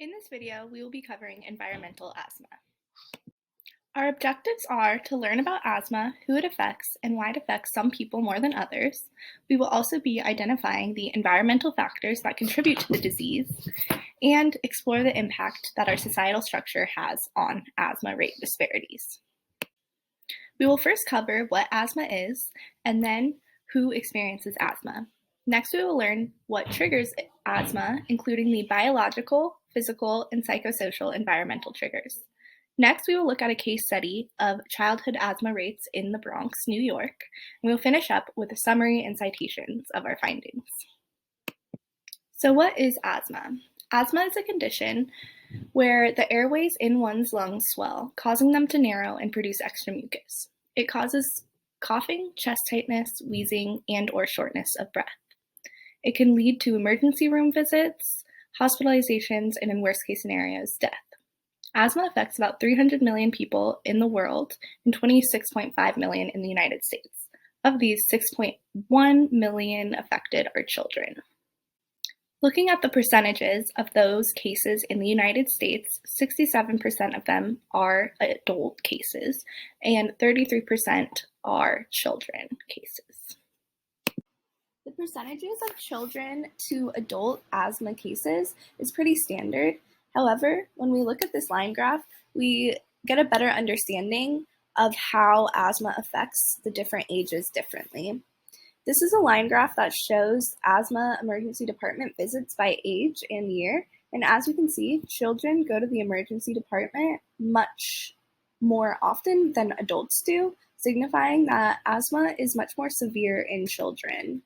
In this video, we will be covering environmental asthma. Our objectives are to learn about asthma, who it affects, and why it affects some people more than others. We will also be identifying the environmental factors that contribute to the disease and explore the impact that our societal structure has on asthma rate disparities. We will first cover what asthma is and then who experiences asthma. Next, we will learn what triggers asthma, including the biological, physical, and psychosocial environmental triggers. Next, we will look at a case study of childhood asthma rates in the Bronx, New York, and we'll finish up with a summary and citations of our findings. So what is asthma? Asthma is a condition where the airways in one's lungs swell, causing them to narrow and produce extra mucus. It causes coughing, chest tightness, wheezing, and/or shortness of breath. It can lead to emergency room visits, hospitalizations, and in worst-case scenarios, death. Asthma affects about 300 million people in the world and 26.5 million in the United States. Of these, 6.1 million affected are children. Looking at the percentages of those cases in the United States, 67% of them are adult cases and 33% are children cases. The percentages of children to adult asthma cases is pretty standard. However, when we look at this line graph, we get a better understanding of how asthma affects the different ages differently. This is a line graph that shows asthma emergency department visits by age and year. And as you can see, children go to the emergency department much more often than adults do, signifying that asthma is much more severe in children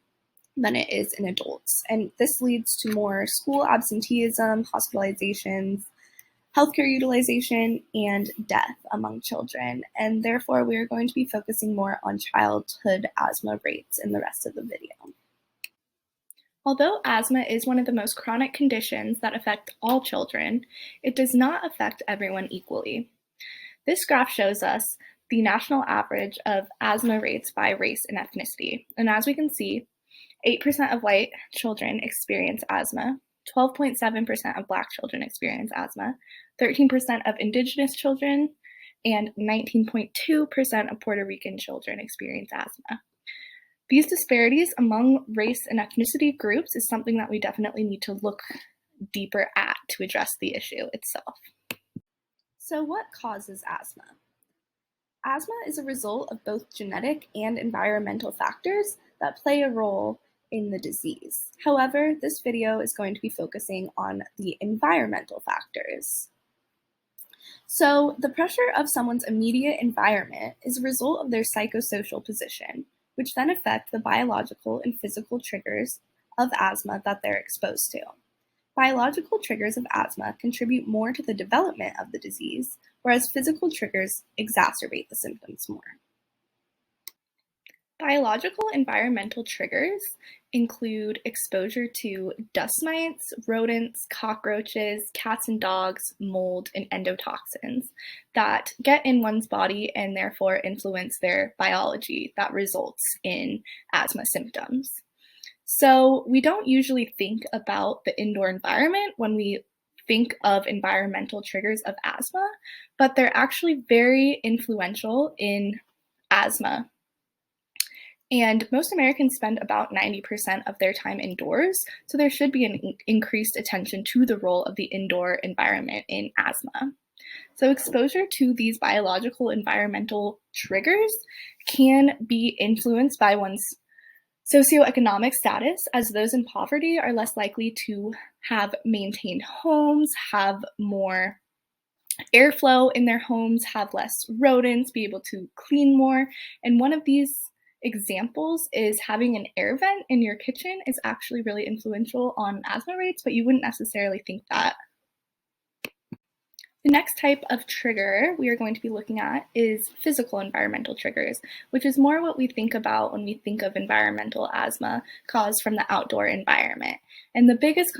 than it is in adults. And this leads to more school absenteeism, hospitalizations, healthcare utilization, and death among children. And therefore, we are going to be focusing more on childhood asthma rates in the rest of the video. Although asthma is one of the most chronic conditions that affect all children, it does not affect everyone equally. This graph shows us the national average of asthma rates by race and ethnicity. And as we can see, 8% of white children experience asthma, 12.7% of Black children experience asthma, 13% of Indigenous children, and 19.2% of Puerto Rican children experience asthma. These disparities among race and ethnicity groups is something that we definitely need to look deeper at to address the issue itself. So what causes asthma? Asthma is a result of both genetic and environmental factors that play a role in the disease. However, this video is going to be focusing on the environmental factors. So the pressure of someone's immediate environment is a result of their psychosocial position, which then affect the biological and physical triggers of asthma that they're exposed to. Biological triggers of asthma contribute more to the development of the disease, whereas physical triggers exacerbate the symptoms more. Biological environmental triggers include exposure to dust mites, rodents, cockroaches, cats and dogs, mold, and endotoxins that get in one's body and therefore influence their biology that results in asthma symptoms. So we don't usually think about the indoor environment when we think of environmental triggers of asthma, but they're actually very influential in asthma. And most Americans spend about 90% of their time indoors, so there should be an increased attention to the role of the indoor environment in asthma. So exposure to these biological environmental triggers can be influenced by one's socioeconomic status, as those in poverty are less likely to have maintained homes, have more airflow in their homes, have less rodents, be able to clean more. And one of these examples is having an air vent in your kitchen is actually really influential on asthma rates, but you wouldn't necessarily think that. The next type of trigger we are going to be looking at is physical environmental triggers, which is more what we think about when we think of environmental asthma caused from the outdoor environment. And the biggest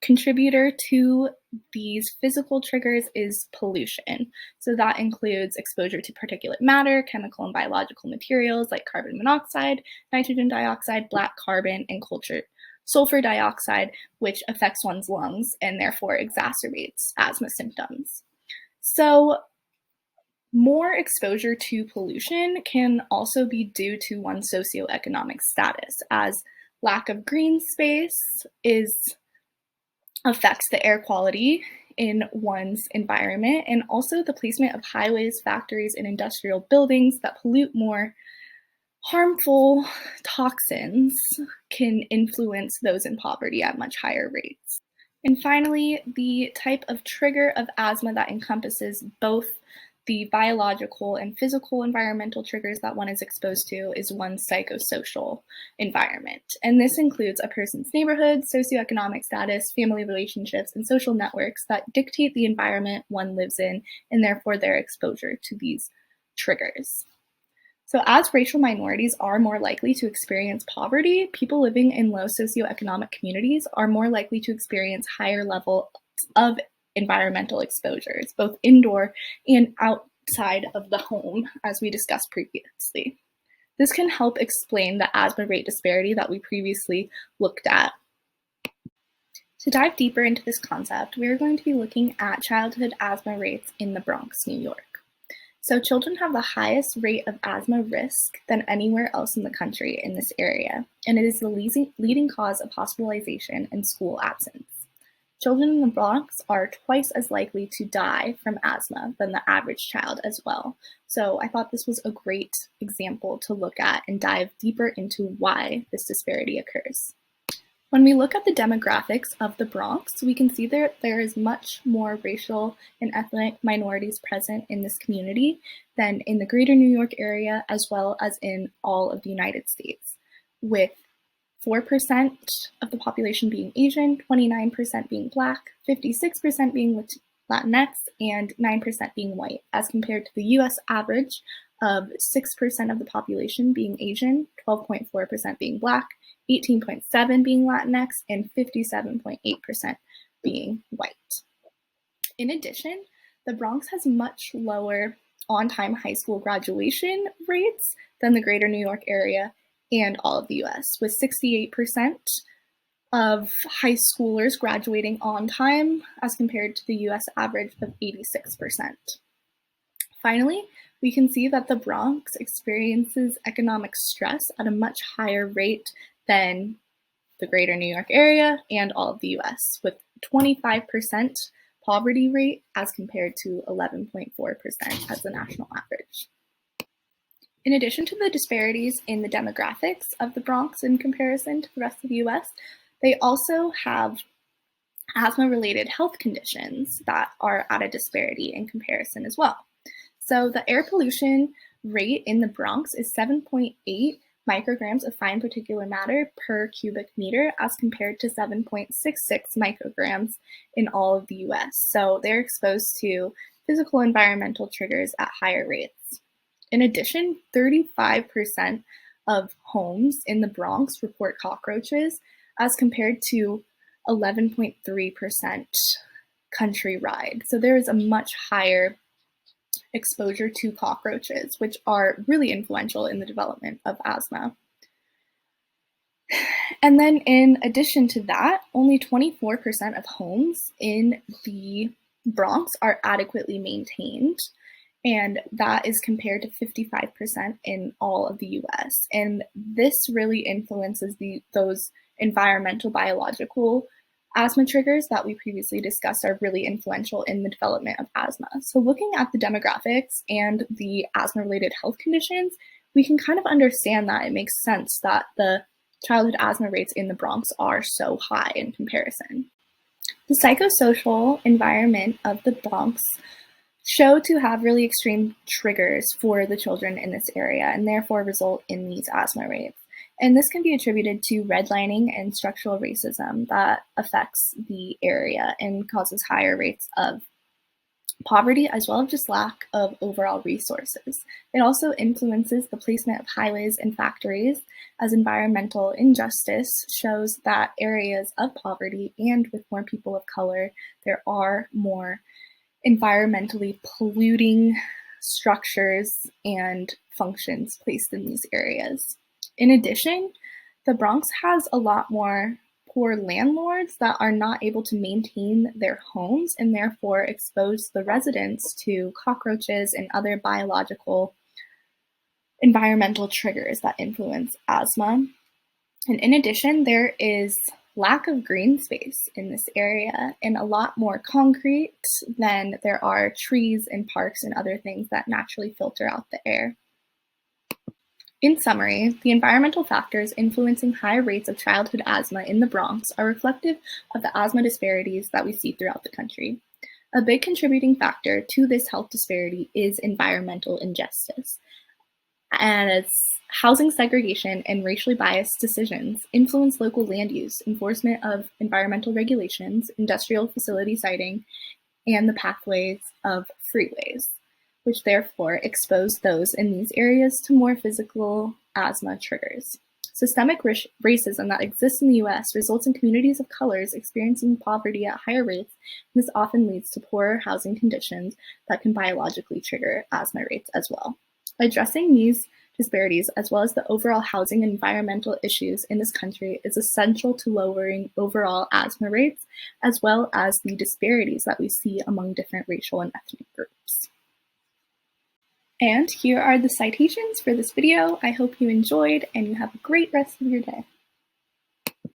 contributor to these physical triggers is pollution. So that includes exposure to particulate matter, chemical and biological materials like carbon monoxide, nitrogen dioxide, black carbon, and sulfur dioxide, which affects one's lungs and therefore exacerbates asthma symptoms. So, more exposure to pollution can also be due to one's socioeconomic status, as lack of green space affects the air quality in one's environment, and also the placement of highways, factories, and industrial buildings that pollute more harmful toxins can influence those in poverty at much higher rates. And finally, the type of trigger of asthma that encompasses both the biological and physical environmental triggers that one is exposed to is one's psychosocial environment. And this includes a person's neighborhood, socioeconomic status, family relationships, and social networks that dictate the environment one lives in, and therefore their exposure to these triggers. So, as racial minorities are more likely to experience poverty, people living in low socioeconomic communities are more likely to experience higher levels of environmental exposures, both indoor and outside of the home, as we discussed previously. This can help explain the asthma rate disparity that we previously looked at. To dive deeper into this concept, we are going to be looking at childhood asthma rates in the Bronx, New York. So children have the highest rate of asthma risk than anywhere else in the country in this area, and it is the leading cause of hospitalization and school absence. Children in the Bronx are twice as likely to die from asthma than the average child as well. So I thought this was a great example to look at and dive deeper into why this disparity occurs. When we look at the demographics of the Bronx, we can see there is much more racial and ethnic minorities present in this community than in the greater New York area, as well as in all of the United States, with 4% of the population being Asian, 29% being Black, 56% being Latinx, and 9% being white, as compared to the US average of 6% of the population being Asian, 12.4% being Black, 18.7% being Latinx, and 57.8% being white. In addition, the Bronx has much lower on-time high school graduation rates than the greater New York area and all of the US, with 68% of high schoolers graduating on time as compared to the US average of 86%. Finally, we can see that the Bronx experiences economic stress at a much higher rate than the greater New York area and all of the US, with 25% poverty rate as compared to 11.4% as the national average. In addition to the disparities in the demographics of the Bronx in comparison to the rest of the US, they also have asthma-related health conditions that are at a disparity in comparison as well. So the air pollution rate in the Bronx is 7.8 micrograms of fine particulate matter per cubic meter as compared to 7.66 micrograms in all of the US. So they're exposed to physical environmental triggers at higher rates. In addition, 35% of homes in the Bronx report cockroaches as compared to 11.3% countrywide. So there is a much higher exposure to cockroaches, which are really influential in the development of asthma. And then in addition to that, only 24% of homes in the Bronx are adequately maintained, and that is compared to 55% in all of the US. And this really influences those environmental biological asthma triggers that we previously discussed are really influential in the development of asthma. So looking at the demographics and the asthma-related health conditions, we can kind of understand that it makes sense that the childhood asthma rates in the Bronx are so high in comparison. The psychosocial environment of the Bronx show to have really extreme triggers for the children in this area and therefore result in these asthma rates. And this can be attributed to redlining and structural racism that affects the area and causes higher rates of poverty as well as just lack of overall resources. It also influences the placement of highways and factories, as environmental injustice shows that areas of poverty and with more people of color, there are more environmentally polluting structures and functions placed in these areas. In addition, the Bronx has a lot more poor landlords that are not able to maintain their homes and therefore expose the residents to cockroaches and other biological environmental triggers that influence asthma. And in addition, there is lack of green space in this area and a lot more concrete than there are trees and parks and other things that naturally filter out the air. In summary, the environmental factors influencing high rates of childhood asthma in the Bronx are reflective of the asthma disparities that we see throughout the country. A big contributing factor to this health disparity is environmental injustice, as housing segregation and racially biased decisions influence local land use, enforcement of environmental regulations, industrial facility siting, and the pathways of freeways, which therefore expose those in these areas to more physical asthma triggers. Systemic racism that exists in the US results in communities of colors experiencing poverty at higher rates, and this often leads to poorer housing conditions that can biologically trigger asthma rates as well. Addressing these disparities, as well as the overall housing and environmental issues in this country, is essential to lowering overall asthma rates, as well as the disparities that we see among different racial and ethnic groups. And here are the citations for this video. I hope you enjoyed and you have a great rest of your day.